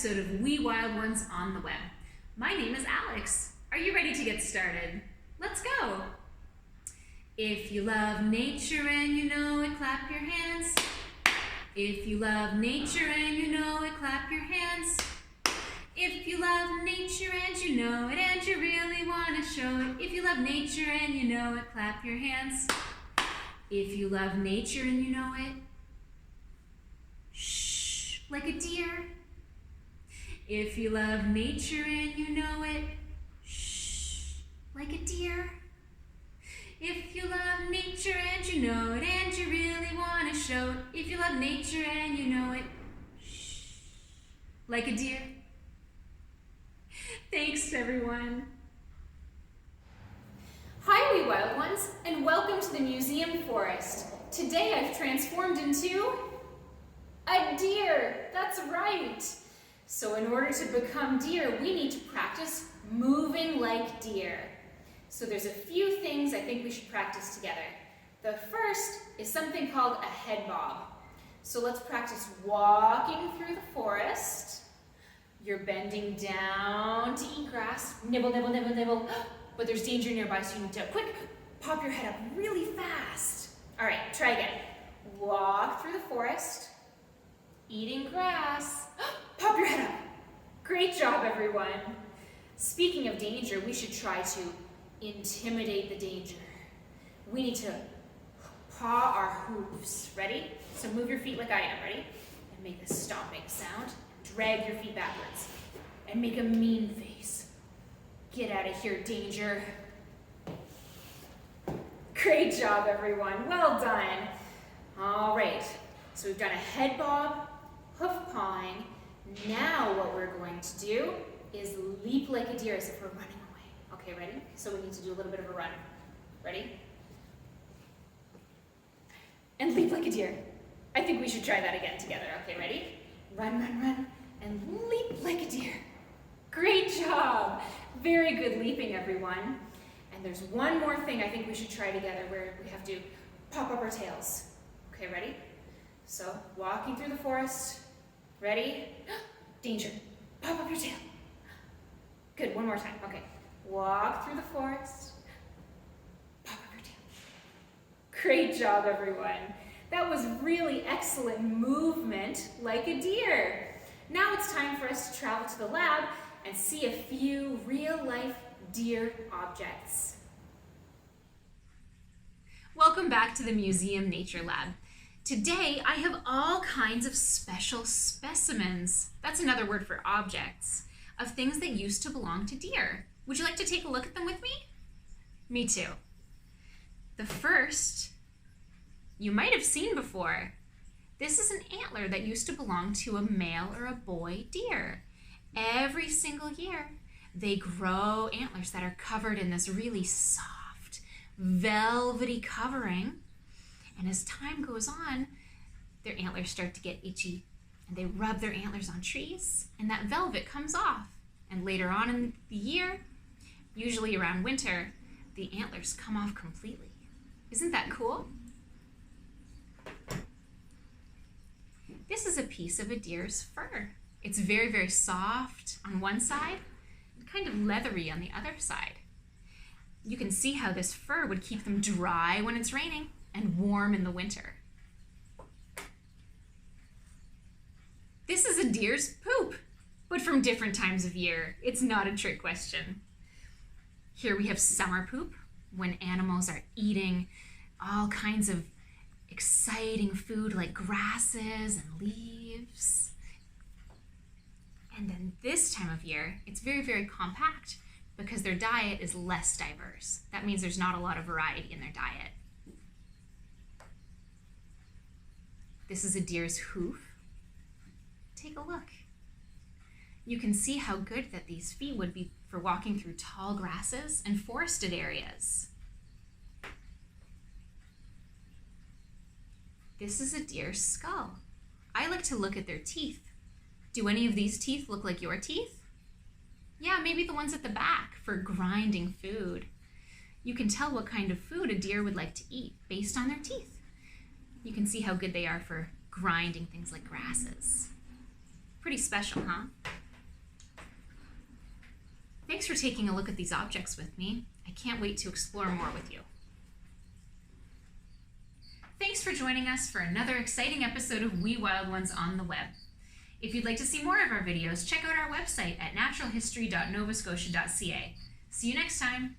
episode of We Wild Ones on the Web. My name is Alex. Are you ready to get started? Let's go! If you love nature and you know it, clap your hands. If you love nature and you know it, clap your hands. If you love nature and you know it and you really want to show it, if you love nature and you know it, clap your hands. If you love nature and you know it, shh, like a deer. If you love nature and you know it, shh, like a deer. If you love nature and you know it and you really want to show it, if you love nature and you know it, shh, like a deer. Thanks, everyone. Hi, wee wild ones, and welcome to the museum forest. Today I've transformed into a deer. That's right. So in order to become deer, we need to practice moving like deer. So there's a few things I think we should practice together. The first is something called a head bob. So let's practice walking through the forest. You're bending down to eat grass. Nibble, nibble, nibble, nibble. But there's danger nearby, so you need to quick pop your head up really fast. All right, try again. Walk through the forest, eating grass. Pop your head up. Great job, everyone. Speaking of danger, we should try to intimidate the danger. We need to paw our hooves. Ready? So move your feet like I am. Ready? And make a stomping sound. Drag your feet backwards. And make a mean face. Get out of here, danger. Great job, everyone. Well done. All right. So we've done a head bob, hoof pawing. Now what we're going to do is leap like a deer as if we're running away. Okay, ready? So we need to do a little bit of a run. Ready? And leap like a deer. I think we should try that again together. Okay, ready? Run, run, run, and leap like a deer. Great job. Very good leaping, everyone. And there's one more thing I think we should try together where we have to pop up our tails. Okay, ready? So, walking through the forest. Ready? Danger. Pop up your tail. Good, one more time. Okay. Walk through the forest. Pop up your tail. Great job, everyone. That was really excellent movement like a deer. Now it's time for us to travel to the lab and see a few real-life deer objects. Welcome back to the Museum Nature Lab. Today I have all kinds of special specimens, that's another word for objects, of things that used to belong to deer. Would you like to take a look at them with me? Me too. The first you might have seen before. This is an antler that used to belong to a male or a boy deer. Every single year, they grow antlers that are covered in this really soft, velvety covering. And as time goes on, their antlers start to get itchy, and they rub their antlers on trees, and that velvet comes off. And later on in the year, usually around winter, the antlers come off completely. Isn't that cool? This is a piece of a deer's fur. It's very, very soft on one side, and kind of leathery on the other side. You can see how this fur would keep them dry when it's raining and warm in the winter. This is a deer's poop, but from different times of year. It's not a trick question. Here we have summer poop, when animals are eating all kinds of exciting food like grasses and leaves. And then this time of year, it's very, very compact because their diet is less diverse. That means there's not a lot of variety in their diet. This is a deer's hoof. Take a look. You can see how good that these feet would be for walking through tall grasses and forested areas. This is a deer's skull. I like to look at their teeth. Do any of these teeth look like your teeth? Yeah, maybe the ones at the back for grinding food. You can tell what kind of food a deer would like to eat based on their teeth. You can see how good they are for grinding things like grasses. Pretty special, huh? Thanks for taking a look at these objects with me. I can't wait to explore more with you. Thanks for joining us for another exciting episode of We Wild Ones on the Web. If you'd like to see more of our videos, check out our website at naturalhistory.novascotia.ca. See you next time.